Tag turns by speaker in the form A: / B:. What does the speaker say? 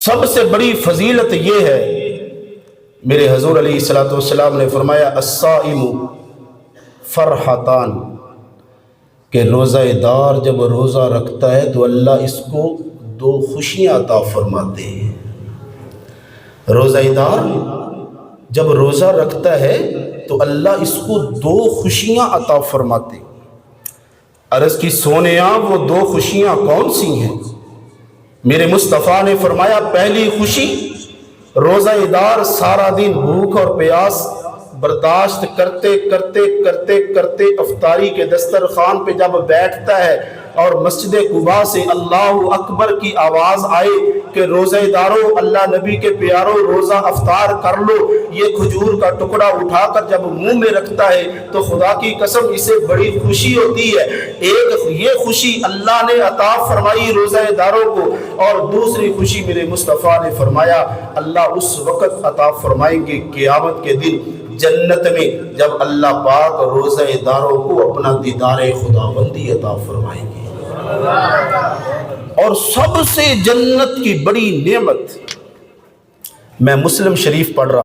A: سب سے بڑی فضیلت یہ ہے، میرے حضور علیہ الصلوۃ والسلام نے فرمایا الصائم فرحتان، کہ روزہ دار جب روزہ رکھتا ہے تو اللہ اس کو دو خوشیاں عطا فرماتے ہیں۔ روزہ دار جب روزہ رکھتا ہے تو اللہ اس کو دو خوشیاں عطا فرماتے ہیں۔ عرض کی سونیاں وہ دو خوشیاں کون سی ہیں؟ میرے مصطفیٰ نے فرمایا پہلی خوشی، روزہ دار سارا دن بھوک اور پیاس برداشت کرتے کرتے کرتے کرتے افطاری کے دسترخوان پہ جب بیٹھتا ہے اور مسجد قباء سے اللہ اکبر کی آواز آئے کہ روزہ دارو، اللہ نبی کے پیارو، روزہ افطار کر لو، یہ کھجور کا ٹکڑا اٹھا کر جب منہ میں رکھتا ہے تو خدا کی قسم اسے بڑی خوشی ہوتی ہے۔ ایک یہ خوشی اللہ نے عطا فرمائی روزہ داروں کو، اور دوسری خوشی میرے مصطفیٰ نے فرمایا اللہ اس وقت عطا فرمائیں گے قیامت کے دن جنت میں، جب اللہ پاک روزہ داروں کو اپنا دیدار خداوندی عطا فرمائیں گے۔ اور سب سے جنت کی بڑی نعمت، میں مسلم شریف پڑھ رہا